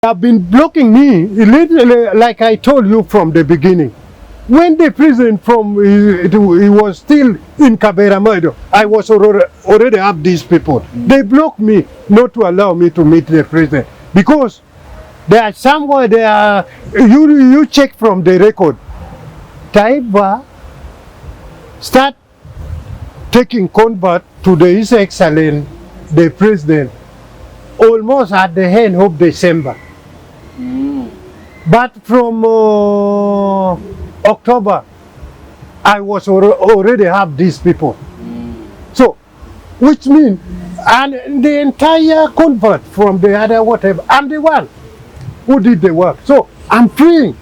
have been blocking me, literally, like I told you from the beginning. When the president he was still in Kaberamaido, I was already up these people. They blocked me not to allow me to meet the president because there are somewhere there. You check from the record. Taiba start taking convert to the His Excellency, the president, almost at the end of December. But from October, I was already have these people. So, which means, and the entire convert from the other whatever, I'm the one who did the work. So, I'm free.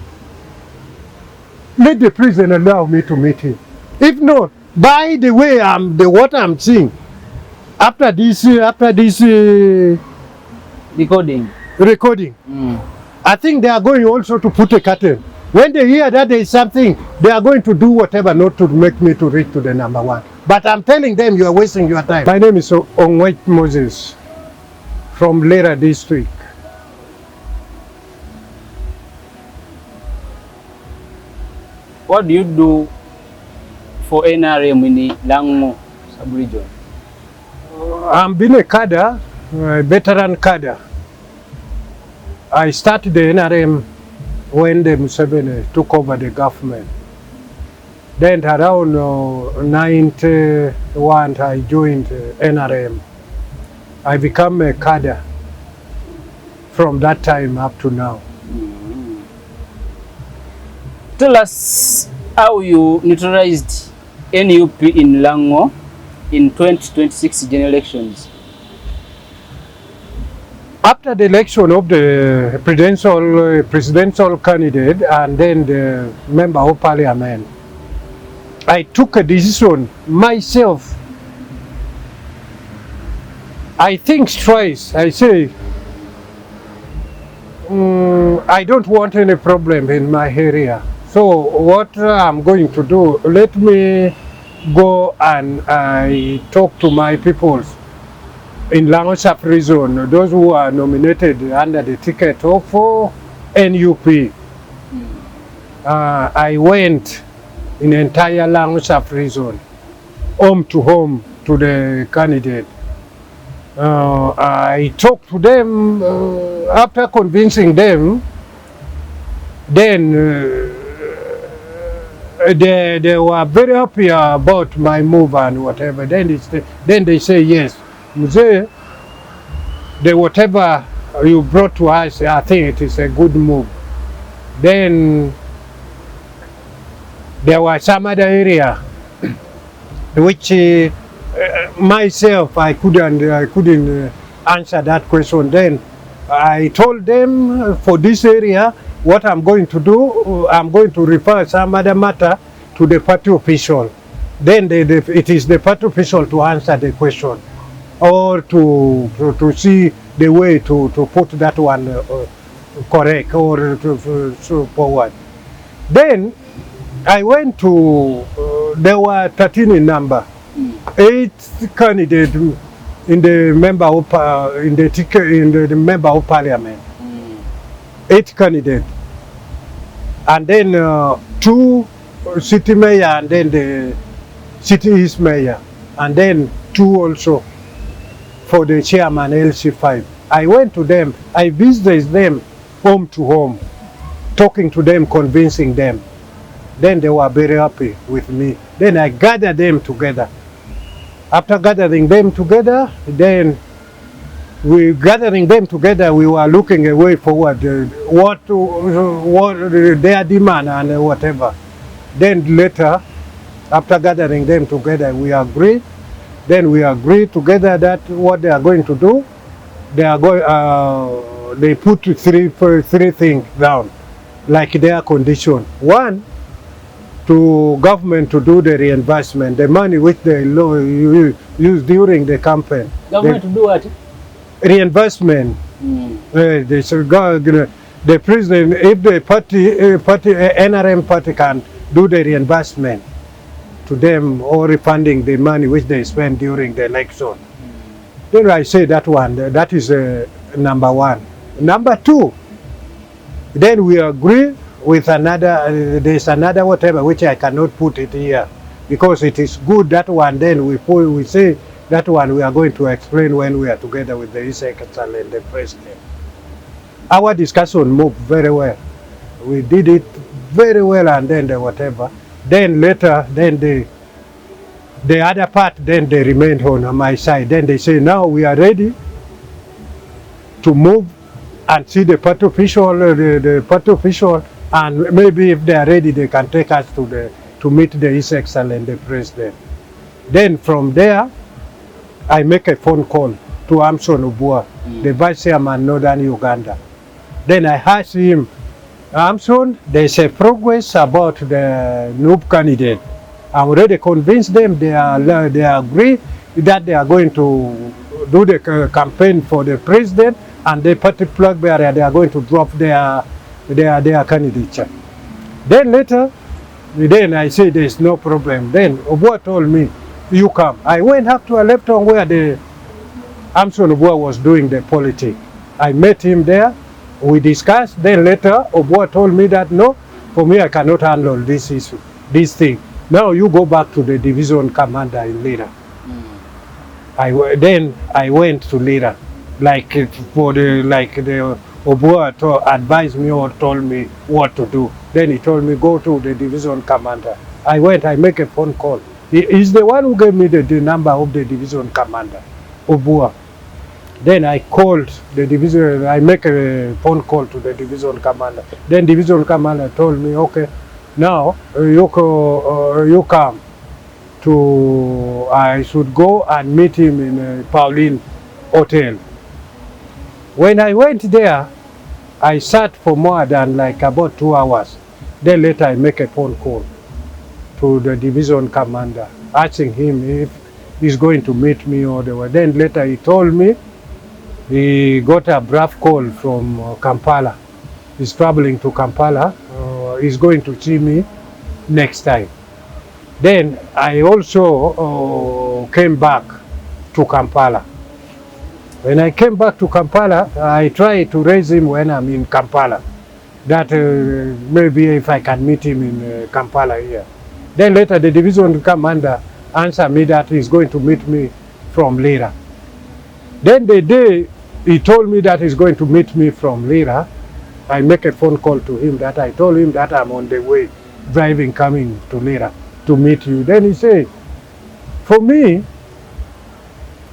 Let the president allow me to meet him. If not, by the way, what I'm seeing, after this recording, I think they are going also to put a curtain. When they hear that there is something, they are going to do whatever not to make me to reach to the number one. But I'm telling them you are wasting your time. My name is Ongwech Moses from Lera district. What do you do for NRM in the Lango sub-region? I'm been a cadre, a veteran cadre. I started the NRM when the Museveni took over the government. Then around 91, I joined NRM. I became a cadre from that time up to now. Tell us how you neutralized NUP in Lango in 2026 general elections. After the election of the presidential candidate and then the member of parliament, I took a decision myself. I think twice. I say, I don't want any problem in my area. So what I'm going to do, let me go and I talk to my people in Lango sub-region, those who are nominated under the ticket of NUP. I went in entire Lango sub-region, home to the candidate. I talked to them, after convincing them, then they were very happy about my move and whatever. Then they say yes. Mzee, whatever you brought to us, I think it is a good move. Then there was some other area which myself I couldn't answer that question. Then I told them for this area what I'm going to do. I'm going to refer some other matter to the party official. Then it is the party official to answer the question, or to see the way to put that one correct or to forward. Then I went to, there were 13 in number, 8 candidates in the member of the member of parliament, 8 candidates, and then 2 city mayor and then the city east mayor, and then 2 also for the chairman LC5. I went to them, I visited them home to home, talking to them, convincing them. Then they were very happy with me. Then I gathered them together. After gathering them together, then we were looking a way forward, what their demand and whatever. Then later, after gathering them together, we agreed. Then we agreed together that what they are going to do, they put three things down, like their condition. One, to government to do the reinvestment, the money which they use during the campaign. Government to do what? Reinvestment. They should go, the president, if the NRM party can do the reinvestment to them or refunding the money which they spend during the election. Then I say that one, that is number one. Number two, Then we agree with another, there's another whatever, which I cannot put it here, because it is good, that one, then we say that one we are going to explain when we are together with the His Excellency and the President. Our discussion moved very well. We did it very well, and then the whatever. Then later, then the other part, then they remained on my side. Then they say, now we are ready to move and see the party official, the party official, and maybe if they are ready, they can take us to meet the His Excellency and the President. Then from there, I make a phone call to Amson Obua, the Vice Chairman, Northern Uganda. Then I asked him, Amson, there's a progress about the noob candidate. I already convinced them, they agree that they are going to do the campaign for the president, and the party flag bearer, they are going to drop their candidature. Then later, then I said there's no problem. Then Obua told me, you come. I went up to a left on where the Amson Obua was doing the politics. I met him there. We discussed. Then later, Obua told me that no, for me I cannot handle this issue, this thing. Now you go back to the division commander in Lira. Then I went to Lira, like the Obua advised me or told me what to do. Then he told me go to the division commander. I went. I make a phone call. He is the one who gave me the number of the division commander, Obua. Then I called the division. I make a phone call to the division commander. Then division commander told me, okay, now you come to, I should go and meet him in Pauline Hotel. When I went there, I sat for more than like about 2 hours. Then later I make a phone call to the division commander, asking him if he's going to meet me or the way. Then later he told me he got a brief call from Kampala. He's traveling to Kampala. He's going to see me next time. Then I also came back to Kampala. When I came back to Kampala, I tried to raise him when I'm in Kampala, that maybe if I can meet him in Kampala here. Then later the division commander answered me that he's going to meet me from Lira. Then the day he told me that he's going to meet me from Lira, I make a phone call to him that I told him that I'm on the way, driving, coming to Lira to meet you. Then he said, for me,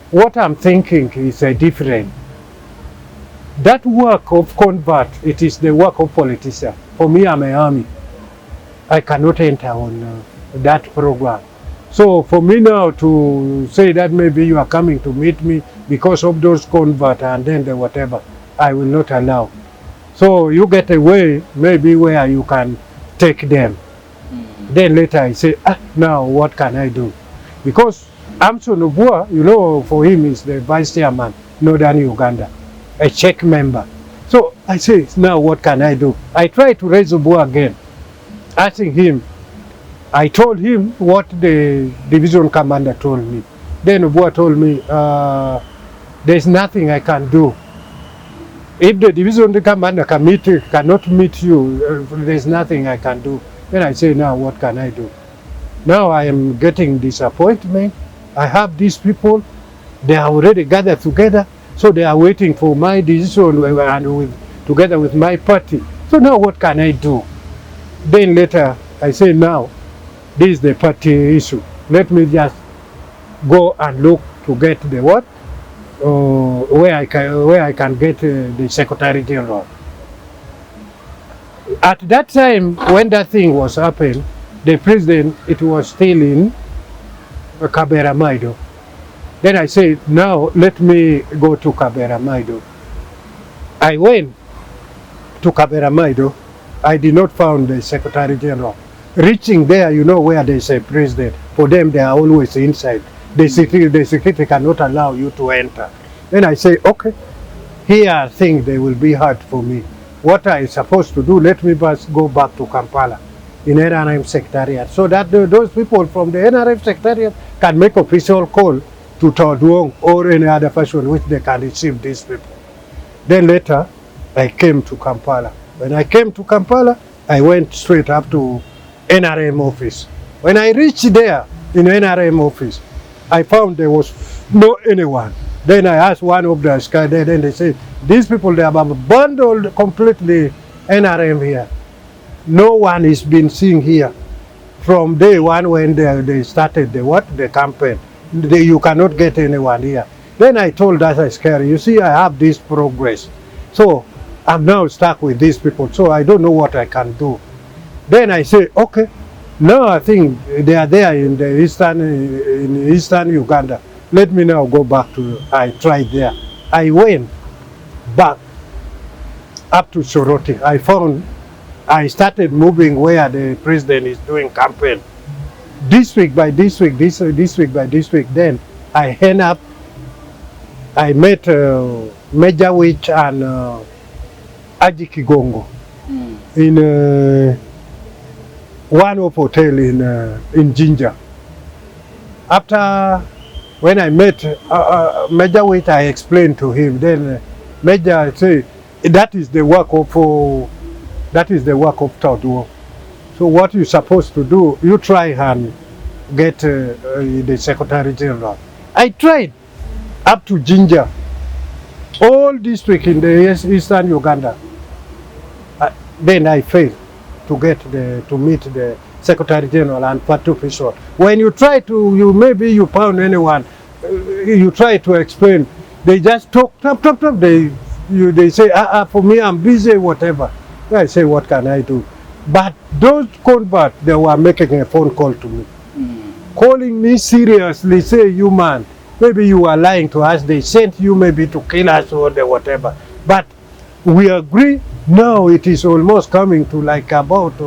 what I'm thinking is different. That work of convert, it is the work of politician. For me, I'm an army. I cannot enter on that program. So for me now to say that maybe you are coming to meet me because of those convert and then the whatever, I will not allow. So you get a way maybe where you can take them. Then later I say, now what can I do? Because Amson Obua, you know, for him is the Vice Chairman, Northern Uganda, a Czech member. So I say, now what can I do? I try to raise Obua again, asking him. I told him what the division commander told me. Then Obua told me, there's nothing I can do. If the division commander cannot meet you, there's nothing I can do. Then I say, now what can I do? Now I am getting disappointment. I have these people, they are already gathered together, so they are waiting for my decision and together with my party. So now what can I do? Then later I say, now this is the party issue. Let me just go and look to get the what? Where I can get the Secretary General. At that time, when that thing was happening, the president, it was still in Kabera Maido. Then I said, now let me go to Kabera Maido. I went to Kabera Maido. I did not find the Secretary General. Reaching there, you know where there's a president. For them, they are always inside. The security cannot allow you to enter. Then I say, okay, here I think they will be hard for me. What I supposed to do, let me just go back to Kampala in NRM Secretariat, so that those people from the NRM Secretariat can make official call to Todwong or any other fashion which they can receive these people. Then later, I came to Kampala. When I came to Kampala, I went straight up to NRM office. When I reached there in NRM office, I found there was no anyone. Then I asked one of the guys there, then they said, these people, they have abandoned completely NRM here. No one is been seen here from day one when they started the campaign. You cannot get anyone here. Then I told that Askari, you see, I have this progress. So I'm now stuck with these people, so I don't know what I can do. Then I say, okay, now I think they are there in the eastern Uganda. Let me now go back to, I tried there. I went back up to Soroti. I started moving where the president is doing campaign. District by district, district by district. Then I end up, I met Major Witch and Aji Kigongo in one of hotel in Jinja. After, when I met Major Witch, I explained to him. Then Major said, that is the work of Tauduo. So what you're supposed to do, you try and get the Secretary General. I tried up to Jinja, all district in the eastern Uganda. Then I failed to get to meet the Secretary General and Fatu Pishor. When you try to, maybe you found anyone, you try to explain, they just talk. They say, for me, I'm busy, whatever. I say, what can I do? But those converts, they were making a phone call to me, calling me seriously, say, you man, maybe you are lying to us. They sent you maybe to kill us or whatever. But we agree. Now it is almost coming to like about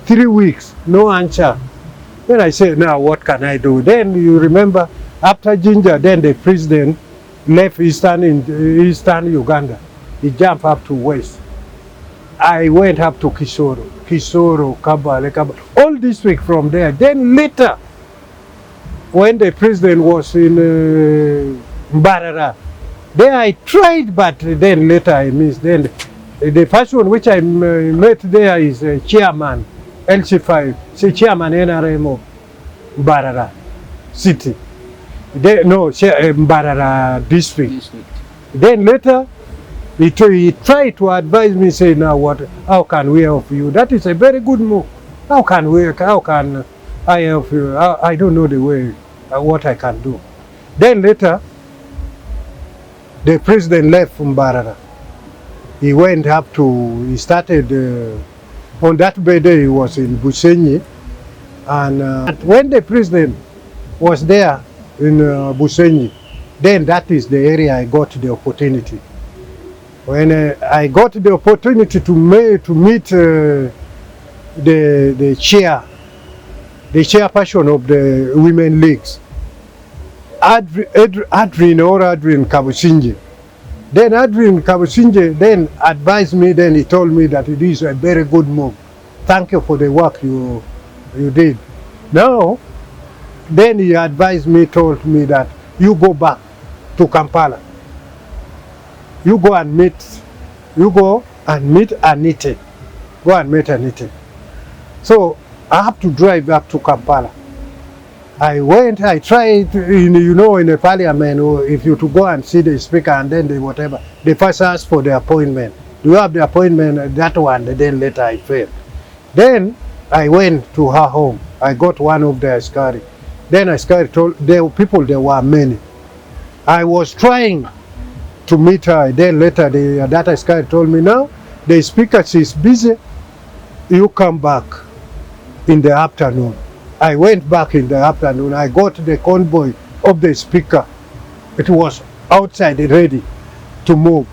3 weeks, no answer. Then I said, now what can I do? Then you remember, after Jinja, then the president left eastern Uganda. He jumped up to west. I went up to Kisoro, Kabale, all districts from there. Then later, when the president was in Mbarara, there I tried, but then later I missed. Then the first one which I met there is chairman, LC5, chairman NRM of Mbarara city. Mbarara district. Then later, he tried to advise me, say, now what, how can we help you? That is a very good move. How can I help you? I don't know the way, what I can do. Then later, the president left from Mbarara. He went up to, he started, on that day he was in Busenyi. And when the president was there in Busenyi, then that is the area I got the opportunity. When I got the opportunity to meet the chairperson of the women leagues, Adrian Kabusinje. Then Adrian Kabusinje then advised me, then he told me that it is a very good move. Thank you for the work you did. Now, then he advised me, told me that you go back to Kampala. You go and meet Anite. Go and meet Anite. So I have to drive back to Kampala. I went, I tried, in the parliament, if you to go and see the speaker and then they first ask for the appointment. Do you have the appointment? That one, then later I failed. Then I went to her home. I got one of the Askari. Then Askari told, there were many. I was trying to meet her. Then later that Askari told me, now the speaker, she's busy. You come back in the afternoon. I went back in the afternoon. I got the convoy of the speaker. It was outside ready to move.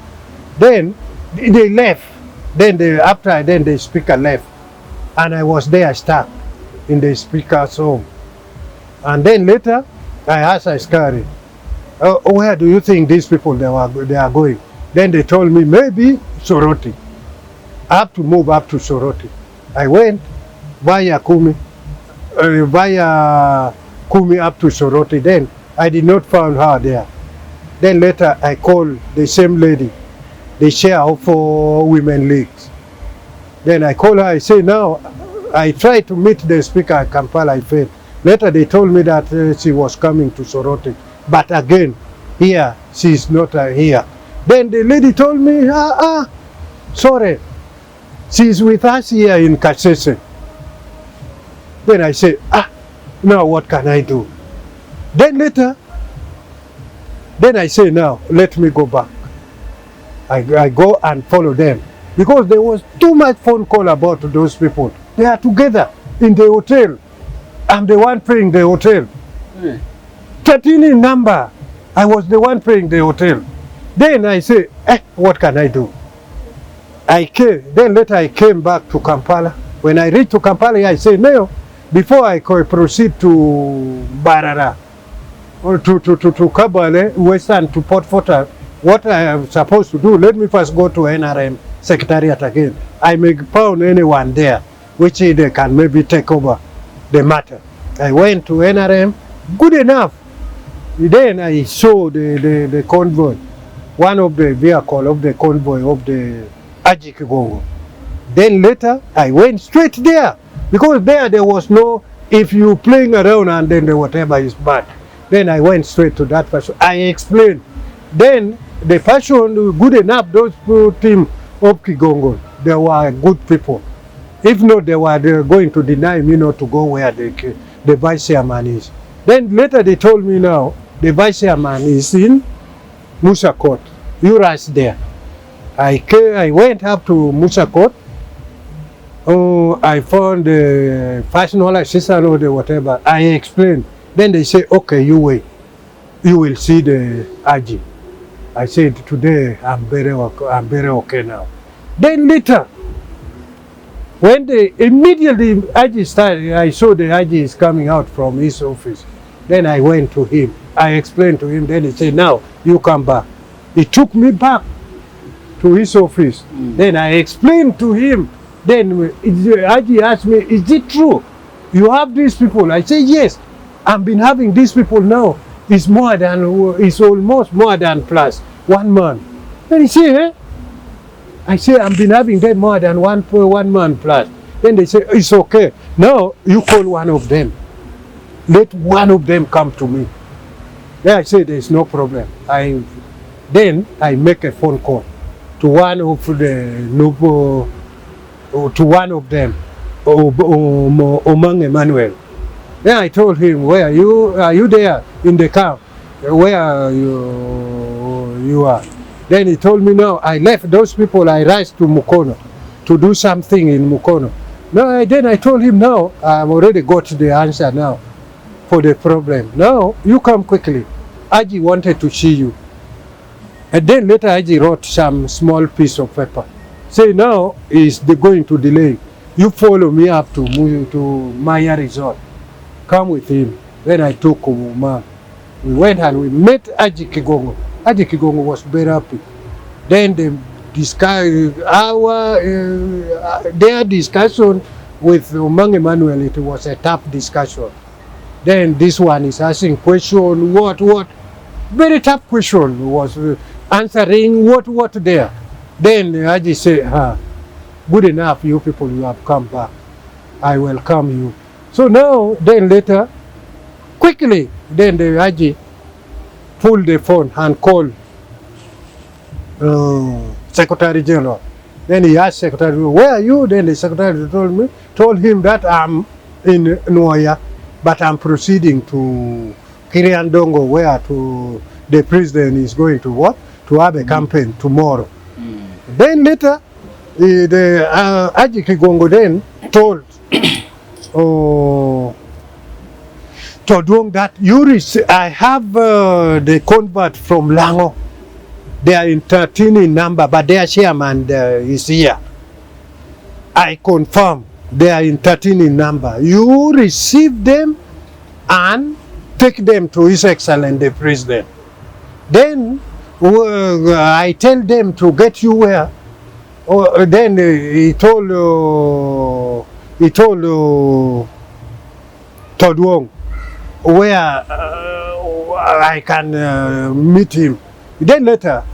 Then they left. Then the speaker left. And I was there stuck in the speaker's home. And then later, I asked Askari, where do you think these people they are going? Then they told me, maybe Soroti. I have to move up to Soroti. I went via Kumi up to Soroti. Then I did not find her there. Then later I called the same lady, the chair of women leagues. Then I call her, I say, now, I tried to meet the speaker at Kampala, I failed. Later they told me that she was coming to Soroti. But again, here, she's not here. Then the lady told me, sorry, she's with us here in Kasese. Then I say, now what can I do? Then later, then I say, now, let me go back. I go and follow them. Because there was too much phone call about those people. They are together in the hotel. I'm the one paying the hotel. 13 in number. I was the one paying the hotel. Then I say, what can I do? I came. Then later I came back to Kampala. When I reached to Kampala, I say, no, before I could proceed to Barara, or to Kabale, Western, to Port Fortal, what I am supposed to do, let me first go to NRM Secretariat again. I may found anyone there, which they can maybe take over the matter. I went to NRM, good enough. Then I saw the convoy, one of the vehicle of the convoy of the Ajikigongo. Then later, I went straight there, because there was no, if you playing around and then the whatever is bad. Then I went straight to that person. I explained. Then the person, good enough, those two team of Kigongo, they were good people. If not, they were going to deny me not to go where the vice chairman is. Then later they told me now, the vice chairman is in Musa Court. You rush there. I went up to Musa Court. I found the personal assistant or the whatever. I explained. Then they say, okay, you wait. You will see the AG. I said, today I'm very okay now. Then later, when they immediately AG started, I saw the AG is coming out from his office. Then I went to him. I explained to him. Then he said, now you come back. He took me back to his office. Then I explained to him. Then AG asked me, is it true? You have these people? I say, yes. I've been having these people now. It's almost more than plus 1 month. Then he say, I say, I've been having them more than 1 month plus. Then they say, it's okay. Now you call one of them. Let one of them come to me. Then I say, there's no problem. Then I make a phone call to one of them, Omang Emmanuel. Then I told him, where are you there in the camp? Where you are? Then he told me, no, I left those people, I rushed to Mukono to do something in Mukono. No, then I told him, no, I've already got the answer now for the problem. Now, you come quickly. Aji wanted to see you. And then later Aji wrote some small piece of paper. Say, now is going to delay. You follow me up to Maya Resort. Come with him. Then I took Umuma. We went and we met Aji Kigongo. Aji Kigongo was very happy. Then they discussed their discussion with Omang Emmanuel. It was a tough discussion. Then this one is asking question, what? Very tough question, was answering what there. Then Aji said, good enough, you people, you have come back. I welcome you. So now, then later, quickly, then the Aji pulled the phone and called Secretary General. Then he asked Secretary General, where are you? Then the Secretary told him that I'm in Noya, but I'm proceeding to Kiriandongo, where the president is going to what? To have a campaign tomorrow. Then later, the Aji Kigongo then told Todwong that I have the convert from Lango. They are in 13 in number, but their chairman is here. I confirm they are in 13 in number. You receive them and take them to His Excellency the President. Then I tell them to get you where. Then he told Todwong where I can meet him. Then later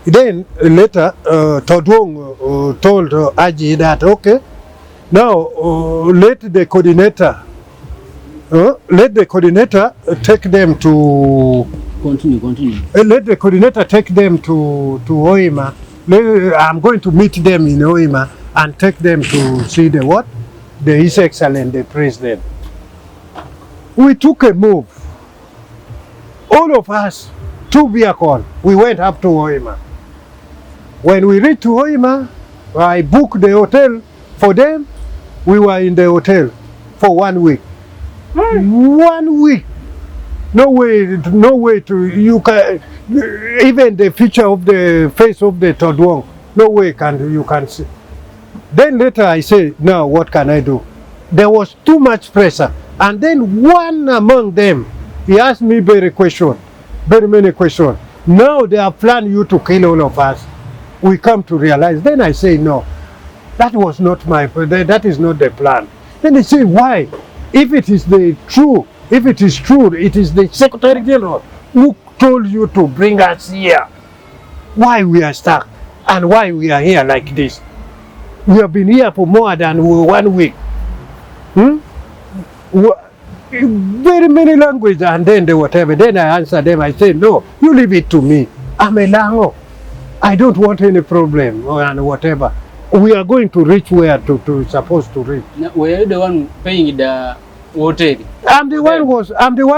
Then later, Todwong told Aji that, okay, now let the coordinator take them to. Continue. Let the coordinator take them to Hoima. I'm going to meet them in Hoima and take them to see the what? The His Excellency, the President. We took a move. All of us, 2 vehicles, we went up to Hoima. When we reached to Hoima, I booked the hotel for them. We were in the hotel for 1 week. 1 week. No way to, you can, even the feature of the face of the Todwong, no way you can see. Then later I say, now what can I do? There was too much pressure. And then one among them, he asked me very many questions. Now they have planned you to kill all of us. We come to realize. Then I say, no, that is not the plan. Then they say, why? If it is true, it is the Secretary General who told you to bring us here. Why we are stuck and why we are here like this? We have been here for more than 1 week. Very many languages and then the whatever. Then I answer them, I say, no, you leave it to me. I'm a Lango. I don't want any problem and whatever. We are going to reach where to supposed to reach. Now, were you the one paying the hotel? I'm the one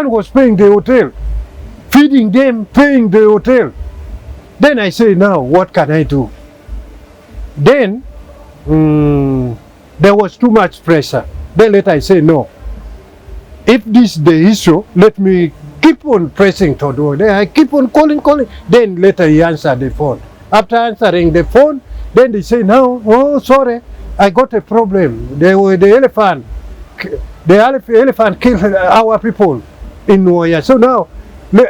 who was paying the hotel, feeding them, paying the hotel. Then I say, now what can I do? Then there was too much pressure. Then later I say, no. If this is the issue, let me keep on pressing Todwong. Then I keep on calling. Then later he answered the phone. After answering the phone, then they say, no, oh sorry, I got a problem. The elephant killed our people in Noya. So now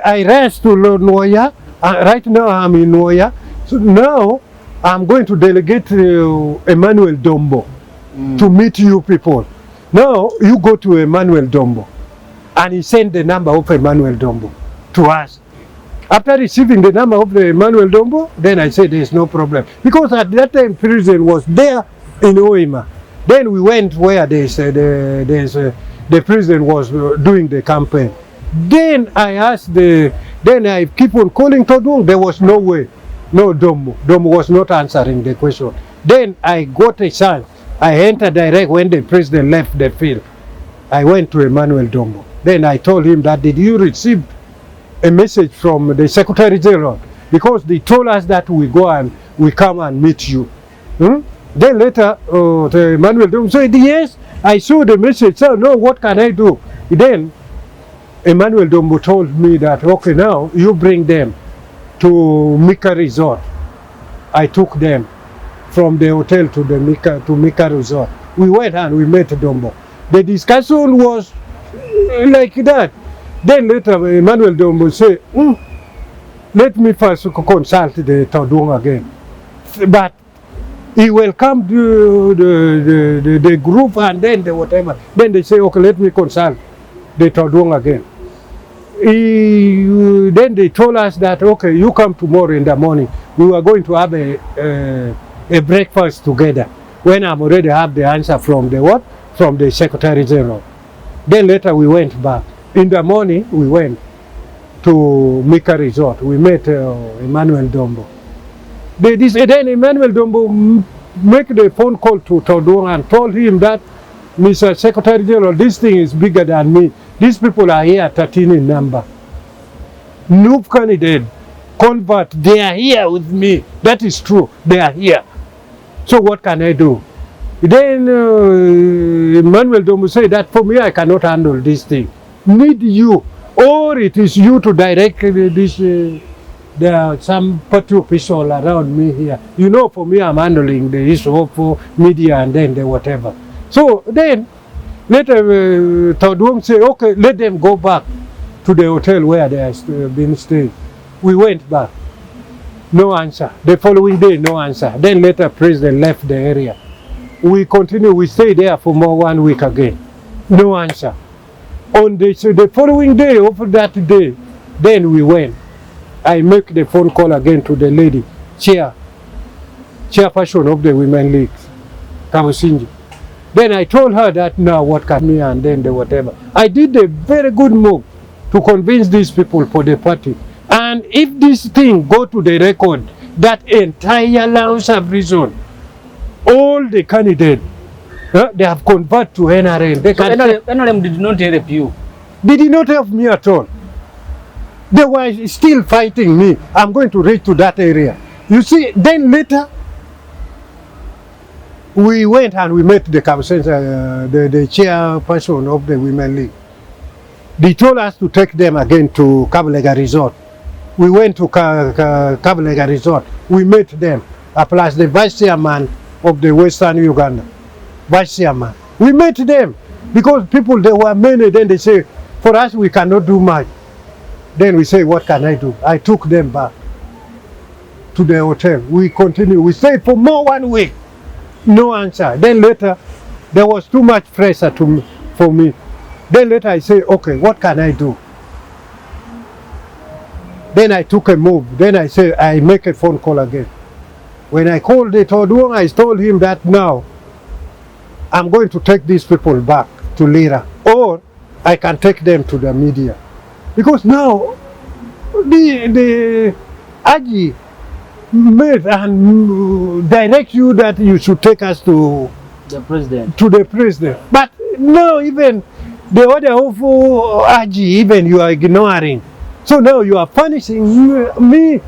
I rest to Noya. Right now I'm in Noya. So now I'm going to delegate Emmanuel Dombo to meet you people. Now you go to Emmanuel Dombo. And he sent the number of Emmanuel Dombo to us. After receiving the number of the Emmanuel Dombo, then I said there's no problem. Because at that time, President was there in Hoima. Then we went where the President was doing the campaign. Then I asked then I keep on calling Todwong. There was no way. No Dombo. Dombo was not answering the question. Then I got a chance. I entered direct when the President left the field. I went to Emmanuel Dombo. Then I told him that, did you receive a message from the Secretary General? Because they told us that we go and we come and meet you. Then later, the Emmanuel Dombo said, yes, I saw the message. So, no, what can I do? Then Emmanuel Dombo told me that, okay, now you bring them to Mika Resort. I took them from the hotel to Mika Resort. We went and we met Dombo. The discussion was like that. Then later Emmanuel Dombo said, let me first consult the Todwong again. But he welcomed the group and then the whatever. Then they say, okay, let me consult the Todwong again. Then they told us that, okay, you come tomorrow in the morning. We were going to have a breakfast together. When I'm already have the answer from the what? From the Secretary General. Then later we went back. In the morning we went to Mika Resort. We met Emmanuel Dombo. Then Emmanuel Dombo make the phone call to Todwong and told him that, Mr. Secretary General, this thing is bigger than me. These people are here 13 in number. No candidate, convert, they are here with me. That is true, they are here. So what can I do? Then Emmanuel Dombo said that for me I cannot handle this thing. Need you, or it is you to direct this. There are some party official around me here. You know, for me I'm handling the issue of media and then the whatever. So then later Todwong said, okay, let them go back to the hotel where they have been staying. We went back. No answer. The following day, no answer. Then later President left the area. We continue, we stay there for more 1 week again. No answer. On the following day, of that day, then we went. I make the phone call again to the lady, chairperson of the Women League, Kamusinji. Then I told her that now what can me and then the whatever. I did a very good move to convince these people for the party. And if this thing go to the record, that entire Laos Sub-region, all the candidates, they have converted to NRM. So NRM did not help you? They did not help me at all. They were still fighting me. I'm going to reach to that area. You see, then later, we went and we met the the chairperson of the Women League. They told us to take them again to Kabalega Resort. We went to Kabalega Resort. We met them, plus the vice chairman of the Western Uganda. Vice chairman. We met them because people, there were many, then they say, for us we cannot do much. Then we say, what can I do? I took them back to the hotel. We continued. We stayed for more 1 week. No answer. Then later, there was too much pressure for me. Then later I say, okay, what can I do? Then I took a move. Then I say, I make a phone call again. When I called the Toduong, I told him that now, I'm going to take these people back to Lira, or I can take them to the media. Because now, the AG made and direct you that you should take us to the president. But now even the order of AG, even you are ignoring. So now you are punishing me.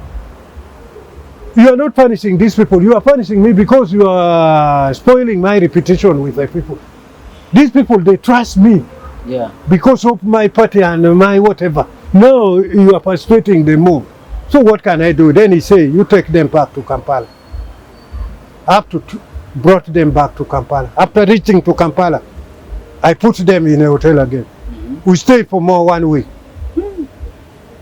You are not punishing these people. You are punishing me because you are spoiling my reputation with the people. These people, they trust me. Yeah. Because of my party and my whatever. Now you are persuading the move. So what can I do? Then he say, you take them back to Kampala. I have to brought them back to Kampala. After reaching to Kampala, I put them in a hotel again. We stayed for more 1 week.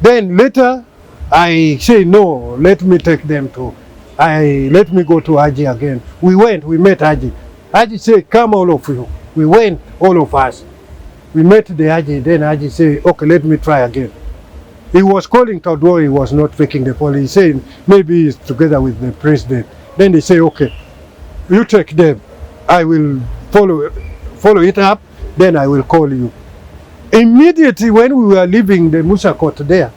Then later, I say, no, let me take them to, let me go to Haji again. We went, we met Haji. Haji said, come all of you. We went, all of us. We met the Haji, then Haji said, okay, let me try again. He was calling Todwo, he was not taking the call. He said, maybe he's together with the president. Then they say, okay, you take them. I will follow it up, then I will call you. Immediately when we were leaving the Musa Court there,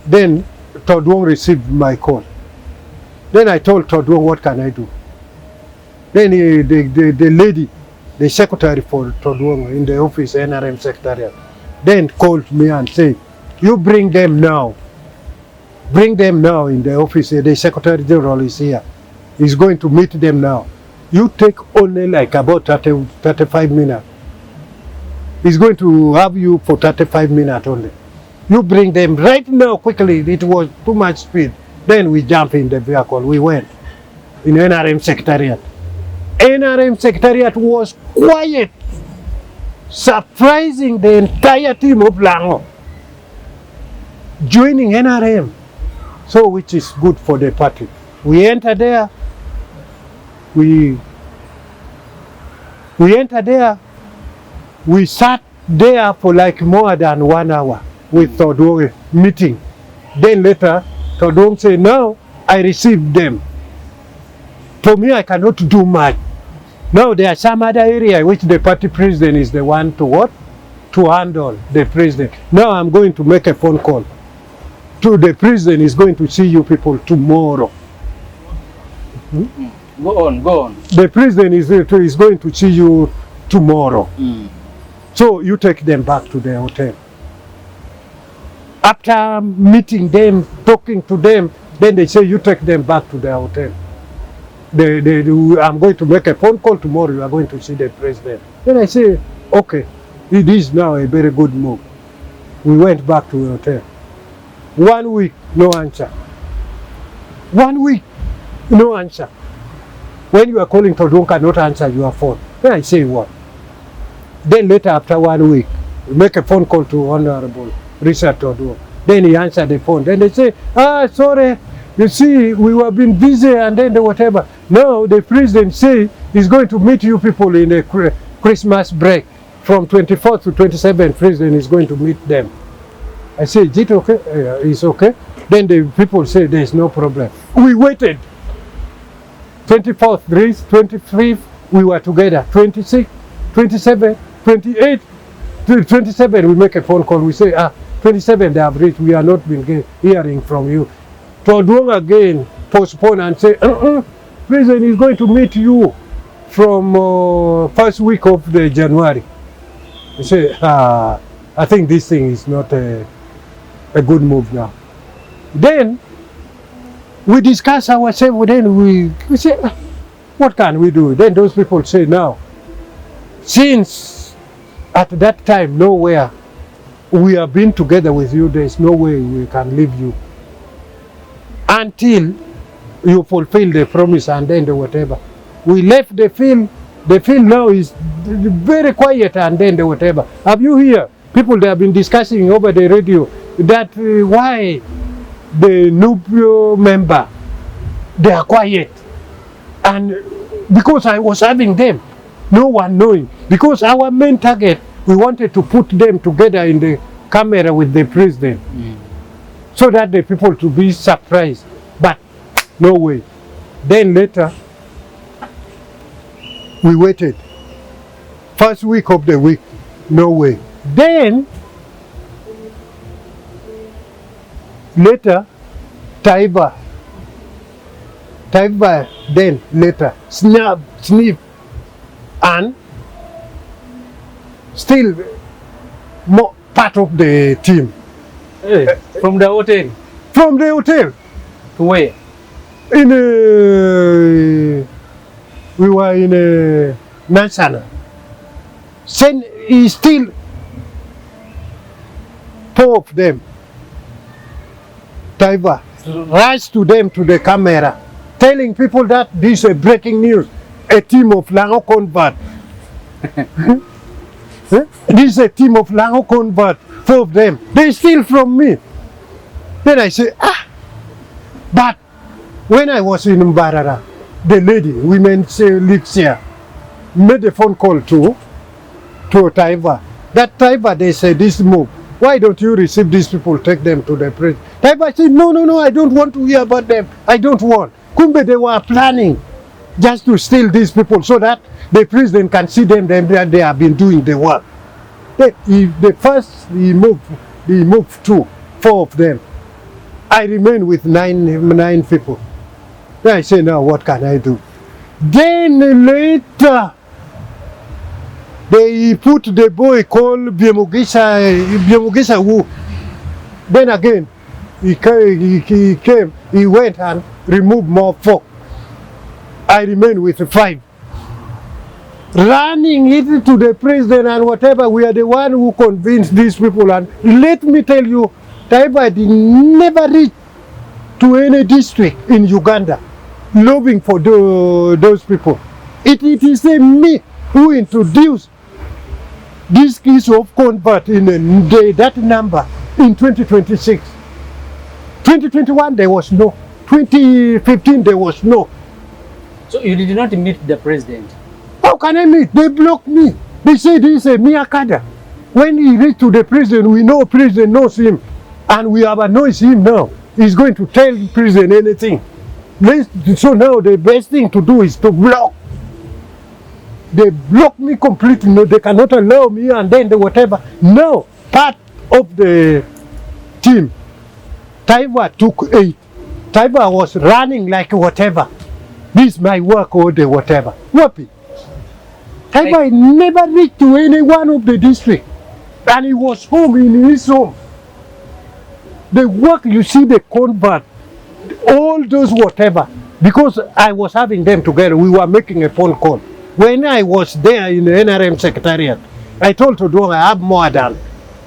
then Todwo received my call. Then I told Todwo, what can I do? Then the lady, the secretary for Todwo in the office, NRM secretariat, then called me and said, you bring them now. Bring them now in the office. The secretary general is here. He's going to meet them now. You take only like about 35 minutes. He's going to have you for 35 minutes only. You bring them right now quickly. It was too much speed. Then we jump in the vehicle. We went in NRM secretariat. NRM secretariat was quiet, surprising the entire team of Lango, joining NRM, so which is good for the party. We enter there, we sat there for like more than 1 hour with Todwo meeting. Then later, Todwo said, now I received them. For me, I cannot do much. Now there are some other area which the party president is the one to what? To handle the president. Now I'm going to make a phone call to the president. Is going to see you people tomorrow. Go on. The president is going to see you tomorrow. So you take them back to the hotel. After meeting them, talking to them, then they say you take them back to the hotel. I'm going to make a phone call tomorrow. You are going to see the president. Then I say, okay, it is now a very good move. We went back to the hotel. 1 week, no answer. 1 week, no answer. When you are calling Todwo cannot answer your phone. Then I say what? Then later, after 1 week, we make a phone call to Honorable Richard Todwo. Then he answered the phone. Then they say, sorry, you see, we were being busy and then whatever. Now the president say he's going to meet you people in a Christmas break. From 24th to 27th, president is going to meet them. I say, is it okay? It's okay. Then the people say there's no problem. We waited. 24th, 25th, we were together. 26, 27, 28, 27, we make a phone call. We say, 27 they have reached. We are not been hearing from you. Todwong again postpone and say, President is going to meet you from first week of the January. We say, I think this thing is not a good move now. Then we discuss ourselves, then we say, what can we do? Then those people say, now, since at that time, nowhere, we have been together with you, there's no way we can leave you until you fulfill the promise and then the whatever. We left the field now is very quiet and then the whatever. Have you heard people they have been discussing over the radio that why the new member, they are quiet? And because I was having them, no one knowing. Because our main target, we wanted to put them together in the camera with the president. So that the people to be surprised. But no way. Then later, we waited. First week of the week, no way. Then, later, Taiba, then later, sniff, and still more part of the team. Hey, from the hotel? From the hotel. To where? We were in Nansana. Then he still 4 of them. Taiba rushed to them to the camera, telling people that this is a breaking news. A team of Lango convert. This is a team of Lango convert. 4 of them. They steal from me. Then I say, but when I was in Mbarara, the lady, women's Lixia, made a phone call to Taiba. That Taiba, they said, this move, why don't you receive these people, take them to the president? Taiba said, no, I don't want to hear about them. I don't want. Kumbe, they were planning just to steal these people so that the president can see them that they have been doing the work. He moved 4 of them. I remain with 9 people. Then I say, now what can I do? Then later, they put the boy called Biemugisa Wu. Then again, he came, he went and removed more 4. I remain with 5. Running it to the president and whatever, we are the one who convinced these people. And let me tell you, Taiba did never reach to any district in Uganda lobbying for those people. It is me who introduced this case of convert in that number in 2026. 2021 there was no. 2015 there was no. So you did not meet the president? How can I meet? They blocked me. They say this is a Miyakada. When he reached to the president, we know president knows him. And we have annoyed him now. He's going to tell the president anything. So now the best thing to do is to block. They block me completely. No, they cannot allow me and then the whatever. No, part of the team, Taiba took 8. Taiba was running like whatever. This is my work or the whatever. Wapi. Taiba never reached to any one of the district. And he was home in his home. The work you see, the convert, all those whatever, because I was having them together, we were making a phone call. When I was there in the NRM secretariat, I told Todong I have more than.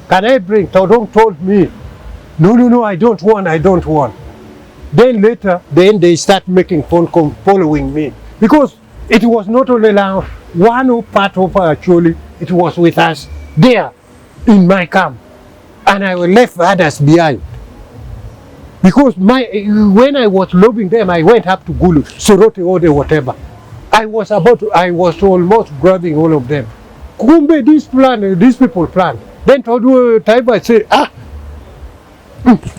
Can I bring? Todong told me, no, I don't want. Then later, they start making phone calls following me. Because it was not only one part of actually, it was with us there in my camp. And I left others behind. Because when I was lobbying them, I went up to Gulu, Sorote, or the whatever. I was almost grabbing all of them. Kumbe, these people plan. Then Taiba said,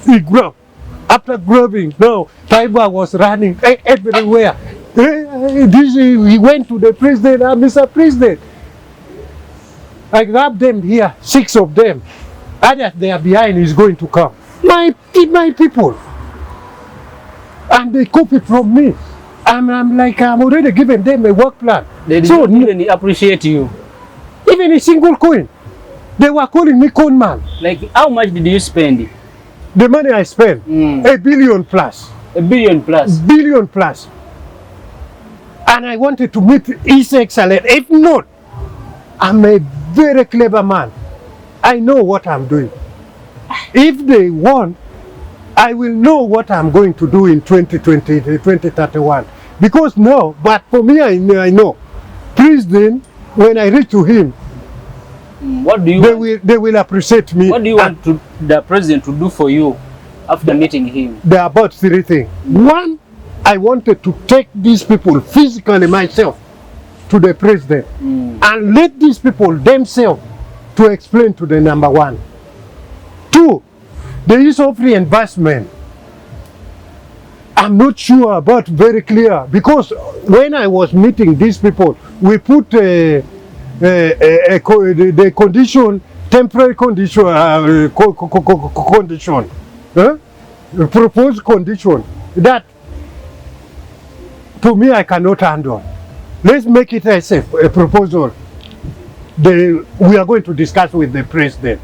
he grabbed. After grabbing, no, Taiba was running everywhere. He went to the president, Mr. President. I grabbed them here, 6 of them. Others they are behind is going to come. My people. And they copy from me. I'm like, I'm already giving them a work plan. They didn't even appreciate you. Even a single coin. They were calling me con man. Like, how much did you spend? The money I spent, $1 billion plus. $1 billion plus? Billion plus. And I wanted to meet His Excellency. If not, I'm a very clever man. I know what I'm doing. If they want, I will know what I'm going to do in 2020, 2031. Because no, but for me, I know. President, when I reach to him, what do you they will appreciate me. What do you want the president to do for you after meeting him? There are about 3 things. One, I wanted to take these people physically myself to the president and let these people themselves to explain to the number 1. 2, the use of reinvestment. I'm not sure about very clear because when I was meeting these people, we put the condition, temporary condition, proposed condition that to me I cannot handle. Let's make it as a proposal. We are going to discuss with the president.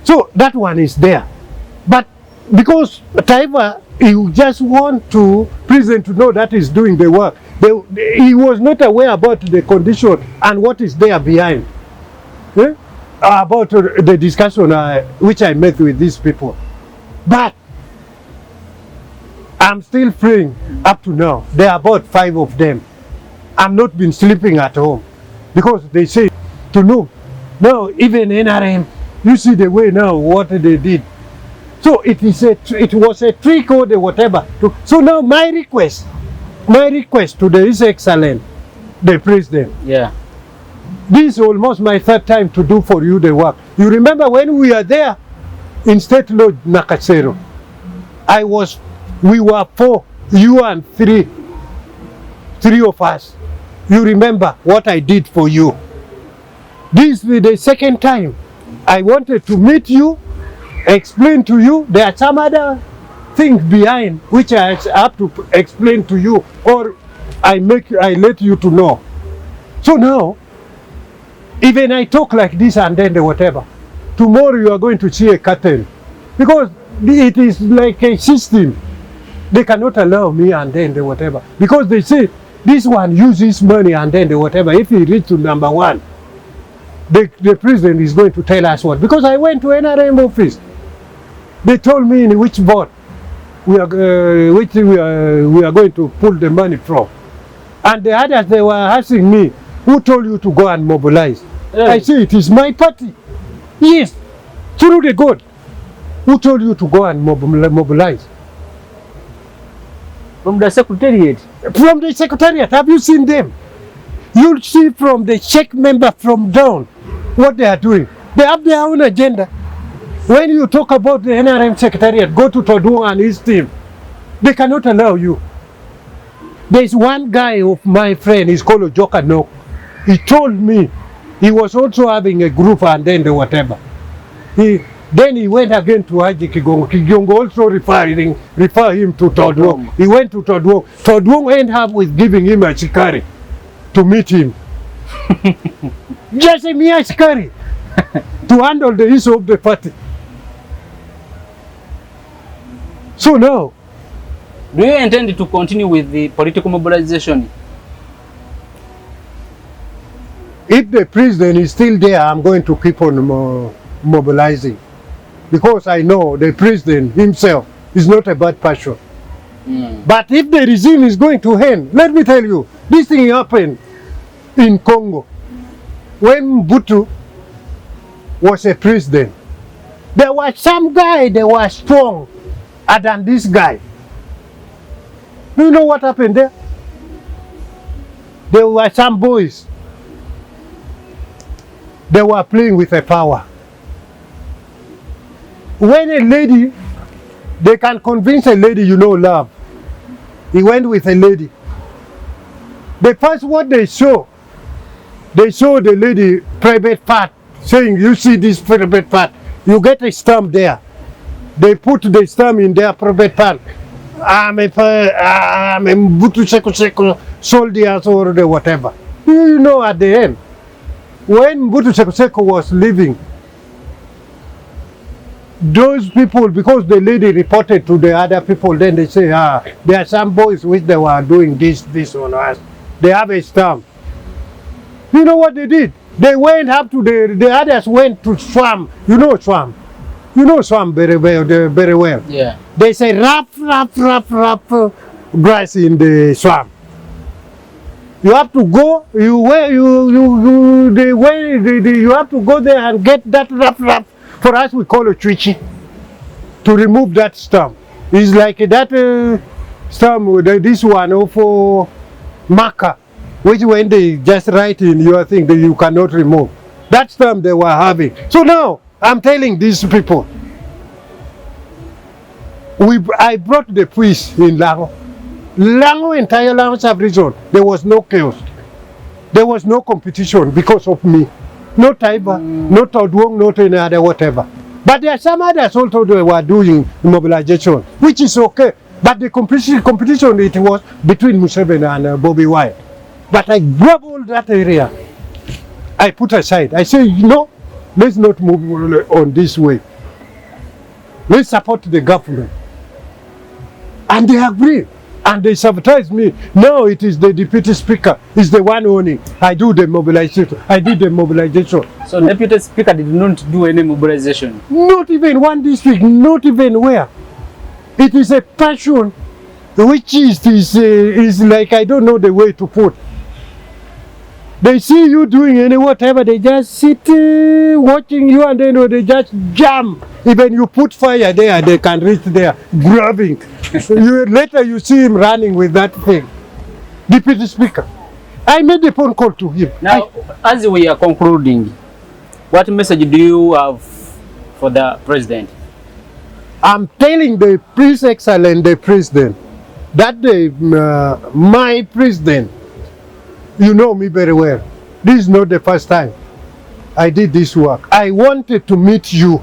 So that one is there. But because Taiba, he just want to president to know that he's doing the work. He was not aware about the condition and what is there behind. About the discussion which I met with these people. But I'm still praying up to now. There are about 5 of them. I've not been sleeping at home because they say to know. Now even NRM, you see the way now what they did. So it was a trick or the whatever. So now my request to the His Excellency, the president. Yeah. This is almost my 3rd time to do for you the work. You remember when we are there in State Lodge Nakasero? We were 4, you and 3 of us. You remember what I did for you. This is the 2nd time. I wanted to meet you, explain to you. There are some other things behind which I have to explain to you, or I let you to know. So now, even I talk like this and then the whatever, tomorrow you are going to see a curtain. Because it is like a system. They cannot allow me and then the whatever. Because they say, this one uses money and then the whatever. If he reaches to number 1, the president is going to tell us what. Because I went to NRM office. They told me in which board we are going to pull the money from. And the others, they were asking me, who told you to go and mobilize? I say, it is my party. Yes, through the God. Who told you to go and mobilize? From the secretariat? From the secretariat. Have you seen them? You'll see from the check member from down what they are doing. They have their own agenda. When you talk about the NRM secretariat, go to Todung and his team. They cannot allow you. There's one guy of my friend, he's called Joka No. He told me he was also having a group and then the whatever. Then he went again to Haji Kigongo. Kigongo also refer him to Todung. He went to Todung. Todung ended up with giving him a shikari to meet him. Just a mere shikari to handle the issue of the party. So now, do you intend to continue with the political mobilization? If the president is still there, I'm going to keep on mobilizing. Because I know the president himself is not a bad person. But if the regime is going to end, let me tell you, this thing happened in Congo. When Mobutu was a president, there was some guy that was strong than this guy. Do you know what happened there? There were some boys. They were playing with the power. When a lady They can convince a lady, you know, love. He went with a lady. The first what they saw the lady private part, saying, you see this private part, you get a stamp there. They put the stamp in their private part. I'm a Butu Seko Seko soldiers or the whatever. You know, at the end, when Butu Seko Seko was leaving, those people, because the lady reported to the other people, then they say, there are some boys which they were doing this on us. They have a stamp. You know what they did? They went up to the others went to swamp. You know swamp. You know swamp very well. Yeah. They say wrap grass in the swamp. You have to go. You have to go there and get that wrap. For us, we call it trichi. To remove that stump. It's like that stump. This one for marker, which when they just write in your thing that you cannot remove. That stump they were having. So now I'm telling these people. I brought the police in Lango. Lango, entire Lango sub-region, there was no chaos. There was no competition because of me. No Taiba, no Todwong, not any other whatever. But there are some others also they were doing mobilization, which is okay. But the competition it was between Museveni and Bobby Wine. But I grab all that area. I put aside. I say, let's not move on this way. Let's support the government. And they agree. And they sabotage me. Now it is the deputy speaker is the one owning. I do the mobilization. I did the mobilization. So deputy speaker did not do any mobilization? Not even one district, not even where. It is a passion which is like, I don't know the way to put. They see you doing any whatever, they just sit watching you and then they just jump. Even you put fire there, they can reach there, grabbing. Later you see him running with that thing. Deputy Speaker. I made a phone call to him. Now, as we are concluding, what message do you have for the president? I'm telling the Prince Excellent, the president, that my president, you know me very well. This is not the first time I did this work. I wanted to meet you.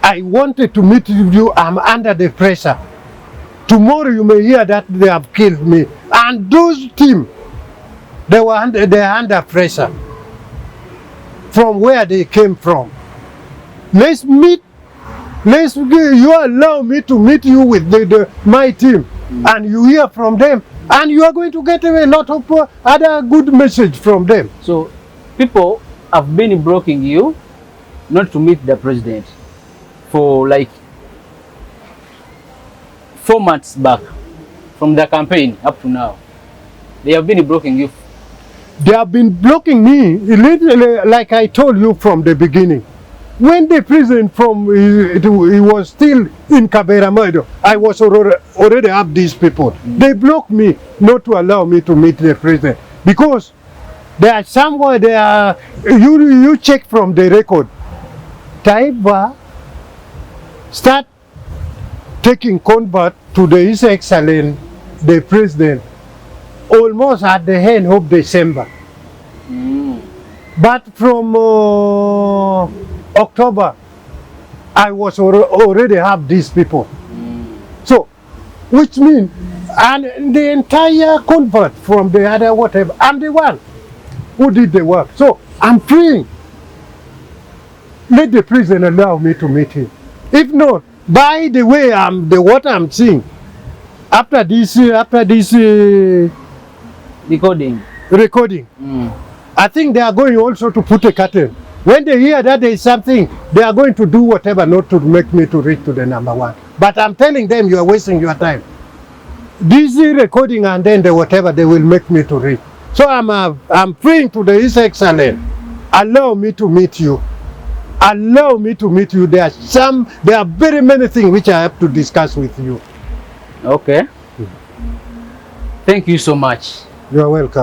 I wanted to meet you. I'm under the pressure. Tomorrow you may hear that they have killed me. And those team, they are under pressure. From where they came from. Let's meet. You allow me to meet you with my team. And you hear from them. And you are going to get a lot of other good message from them. So people have been blocking you not to meet the president for like 4 months back from the campaign up to now. They have been blocking you. They have been blocking me, literally, like I told you from the beginning. When the president he was still in Kaberamaido, I was already up these people. They blocked me not to allow me to meet the president because there are somewhere there. You check from the record. Taiba start taking convert to the His Excellent, the president, almost at the end of December. But from October, I was already have these people. So, which means, and the entire convert from the other whatever, I'm the one who did the work. So, I'm praying. Let the president allow me to meet him. If not, by the way, what I'm seeing, after this recording, I think they are going also to put a curtain. When they hear that there is something, they are going to do whatever not to make me to reach to the number one. But I'm telling them you are wasting your time. This recording and then the whatever they will make me to reach. So I'm praying to the His Excellent. Allow me to meet you. Allow me to meet you. There are very many things which I have to discuss with you. Okay. Thank you so much. You are welcome.